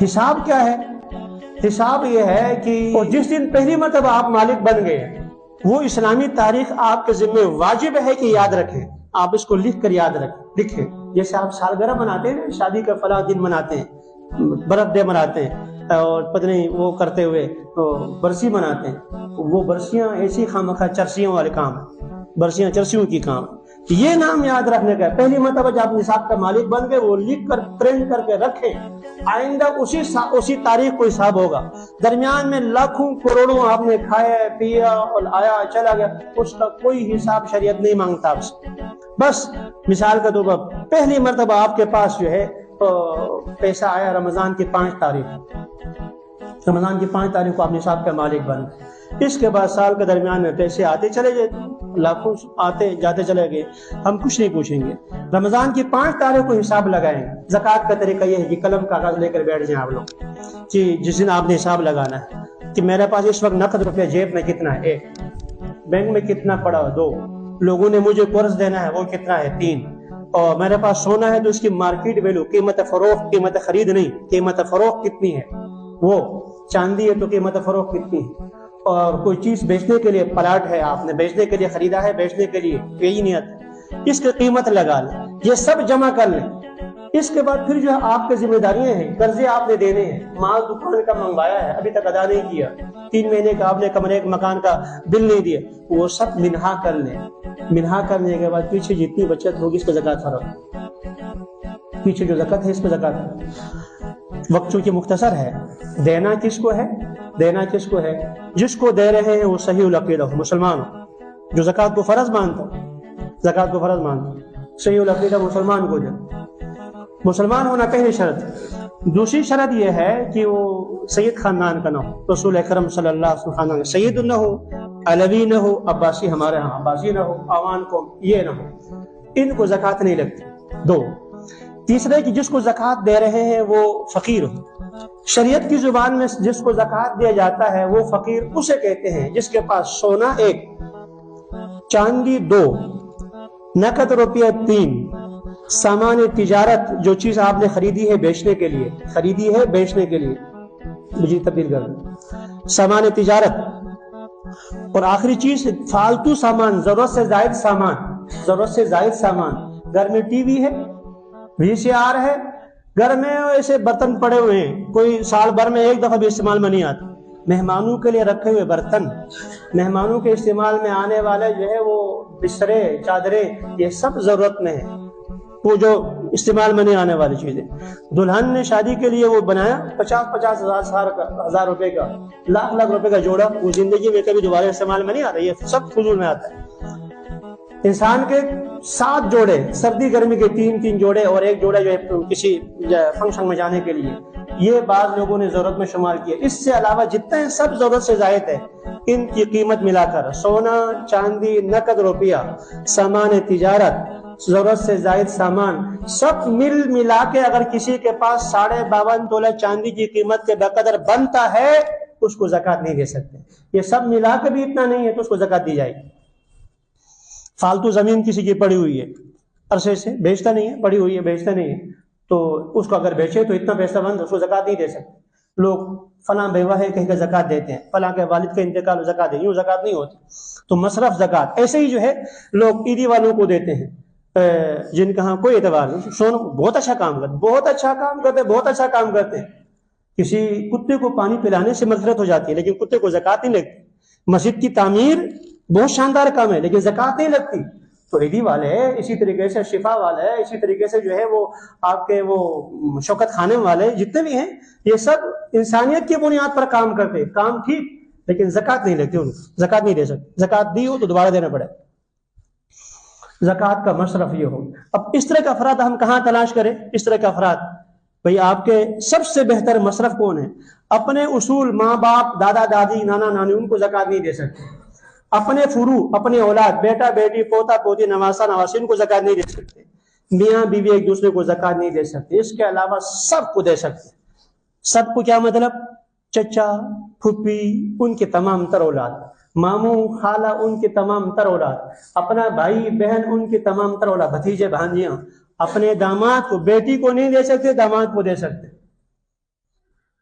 حساب کیا ہے؟ حساب یہ ہے کہ جس دن پہلی مرتبہ آپ مالک بن گئے، وہ اسلامی تاریخ آپ کے ذمہ واجب ہے کہ یاد رکھیں، آپ اس کو لکھ کر یاد لکھیں۔ جیسے آپ سالگرہ مناتے ہیں، شادی کا فلاں دن مناتے ہیں، برتھ ڈے مناتے ہیں، اور پتہ نہیں وہ کرتے ہوئے برسی مناتے ہیں، وہ برسیاں ایسی خامخواہ چرسیوں والے کام ہیں، برسیاں چرسیوں کی کام۔ یہ نام یاد رکھنے کا ہے۔ پہلی مرتبہ جب آپ نصاب کا مالک بن گئے، وہ لکھ کر پرنٹ کر کے رکھیں، آئندہ اسی تاریخ کو حساب ہوگا۔ درمیان میں لاکھوں کروڑوں آپ نے کھایا پیا اور آیا چلا گیا، اس کا کوئی حساب شریعت نہیں مانگتا آپ سے۔ بس مثال کے طور پر پہلی مرتبہ آپ کے پاس جو ہے پیسہ آیا رمضان کی 5 تاریخ، رمضان کی 5 تاریخ کو آپ نصاب کا مالک بن گئے۔ اس کے بعد سال کے درمیان میں پیسے آتے چلے گئے، لاکھوں آتے جاتے چلے گئے، ہم کچھ نہیں پوچھیں گے۔ رمضان کی 5 تاریخ کو حساب لگائیں گے۔ زکوٰۃ کا طریقہ یہ ہے کہ قلم کاغذ لے کر بیٹھ جائیں آپ لوگ، کہ جس دن آپ نے حساب لگانا ہے کہ میرے پاس اس وقت نقد روپیہ جیب میں کتنا ہے، 1، بینک میں کتنا پڑا، 2، لوگوں نے مجھے قرض دینا ہے وہ کتنا ہے، 3، اور میرے پاس سونا ہے تو اس کی مارکیٹ ویلو، قیمت فروخت، قیمت خرید نہیں، قیمت فروخت کتنی ہے، وہ چاندی ہے تو قیمت فروخت کتنی ہے، اور کوئی چیز بیچنے کے لیے پلاٹ ہے، آپ نے بیچنے کے لیے خریدا ہے، بیچنے کے لیے یہی نیت، اس کی قیمت لگا لیں، یہ سب جمع کر لیں۔ اس کے بعد پھر جو ہے آپ کے ذمہ داریاں ہیں، قرضے آپ نے دینے ہیں، مال دکان کا منگوایا ہے ابھی تک ادا نہیں کیا، 3 مہینے کا آپ نے کمرے ایک مکان کا بل نہیں دیا، وہ سب منہا کر لیں۔ منہا کرنے کے بعد پیچھے جتنی بچت ہوگی اس کا زکوٰۃ فرض، پیچھے جو زکوٰۃ ہے اس پہ زکوٰۃ ہے۔ وقت چونکہ مختصر ہے، دینا کس کو ہے؟ دینا کس کو ہے؟ جس کو دے رہے ہیں وہ صحیح العقیدہ ہو، مسلمان ہو، جو زکوٰۃ کو فرض مانتا ہو، زکوٰۃ کو فرض مانتا ہو، صحیح العقیدہ مسلمان کو دے۔ مسلمان ہونا پہلی شرط۔ دوسری شرط یہ ہے کہ وہ سید خاندان کا نہ ہو، رسول اکرم صلی اللہ علیہ وسلم خاندان سید نہ ہو، علوی نہ ہو، عباسی ہمارے ہاں عباسی نہ ہو، عوان کو یہ نہ ہو، ان کو زکوٰۃ نہیں لگتی۔ 2، تیسرے کہ جس کو زکوٰۃ دے رہے ہیں وہ فقیر ہو۔ شریعت کی زبان میں جس کو زکوٰۃ دیا جاتا ہے وہ فقیر اسے کہتے ہیں جس کے پاس سونا 1، چاندی 2، نقد روپیہ 3، سامان تجارت جو چیز آپ نے خریدی ہے بیچنے کے لیے، خریدی ہے بیچنے کے لیے، مجھے تبدیل کر دیں، سامان تجارت، اور آخری چیز فالتو سامان، ضرورت سے زائد سامان، ضرورت سے زائد سامان۔ گھر میں ٹی وی ہے، VCR ہے، گھر میں ایسے برتن پڑے ہوئے ہیں، کوئی سال بھر میں 1 دفعہ بھی استعمال میں نہیں آتا، مہمانوں کے لیے رکھے ہوئے برتن، مہمانوں کے استعمال میں آنے والے جو ہے وہ بسترے چادریں، یہ سب ضرورت میں ہے، وہ جو استعمال میں نہیں آنے والی چیزیں۔ دلہن نے شادی کے لیے وہ بنایا 50 ہزار روپے کا، لاکھ روپے کا جوڑا، وہ زندگی میں کبھی دوبارہ استعمال میں نہیں آتا، یہ سب فضول میں آتا ہے۔ انسان کے 7 جوڑے، سردی گرمی کے 3 جوڑے، اور 1 جوڑا جو ہے کسی فنکشن میں جانے کے لیے، یہ بعض لوگوں نے ضرورت میں شمار کیا۔ اس سے علاوہ جتنے ہیں سب ضرورت سے زائد ہے، ان کی قیمت ملا کر سونا، چاندی، نقد روپیہ، سامان تجارت، ضرورت سے زائد سامان، سب ملا کے اگر کسی کے پاس 52.5 تولہ چاندی کی قیمت کے بقدر بنتا ہے اس کو زکوٰۃ نہیں دے سکتے۔ یہ سب ملا کے بھی اتنا نہیں ہے تو اس کو زکوٰۃ دی جائے گی۔ فالتو زمین کسی کی پڑی ہوئی ہے، عرصے سے بیچتا نہیں ہے، پڑی ہوئی ہے بیچتا نہیں ہے، تو اس کو اگر بیچے تو اتنا پیسہ بند، اس کو زکوٰۃ نہیں دے سکتے۔ لوگ فلاں بیوہ ہے کہیں کا زکوٰۃ دیتے ہیں، فلاں کے والد کا انتقال زکوٰۃ دیں، یوں زکوٰۃ نہیں ہوتی، تو مصرف زکوٰۃ۔ ایسے ہی جو ہے لوگ عیدی والوں کو دیتے ہیں جن کا کوئی اعتبار نہیں، سونو بہت اچھا کام کرتے، بہت اچھا کام کرتے، بہت اچھا کام کرتے ہیں۔ کسی کتے کو پانی پلانے سے مغفرت ہو جاتی ہے لیکن کتے کو زکوٰۃ نہیں لگتی۔ مسجد کی تعمیر بہت شاندار کام ہے لیکن زکوٰۃ نہیں لگتی۔ تو عیدی والے، اسی طریقے سے شفا والے، اسی طریقے سے جو ہے وہ آپ کے وہ شوکت خانے والے جتنے بھی ہیں، یہ سب انسانیت کی بنیاد پر کام کرتے، کام ٹھیک، لیکن زکوٰۃ نہیں لگتی، ان کو زکوٰۃ نہیں دے سکتے۔ زکوٰۃ دی ہو تو دوبارہ دینا پڑے۔ زکوٰۃ کا مصرف یہ ہو۔ اب اس طرح کا افراد ہم کہاں تلاش کریں؟ اس طرح کا افراد بھئی آپ کے سب سے بہتر مصرف کون ہے؟ اپنے اصول، ماں باپ، دادا دادی، نانا نانی، ان کو زکوٰۃ نہیں دے سکتے۔ اپنے فروع، اپنی اولاد، بیٹا بیٹی، پوتا پوتی، نواسا نواسی، ان کو زکوٰۃ نہیں دے سکتے۔ میاں بیوی ایک دوسرے کو زکوٰۃ نہیں دے سکتے۔ اس کے علاوہ سب کو دے سکتے۔ سب کو کیا مطلب؟ چچا، پھپھی، ان کے تمام تر اولاد، ماموں، خالہ، ان کے تمام تر اولاد، اپنا بھائی بہن، ان کے تمام تر اولاد، بھتیجے بھانجیاں۔ اپنے داماد کو، بیٹی کو نہیں دے سکتے، داماد کو دے سکتے۔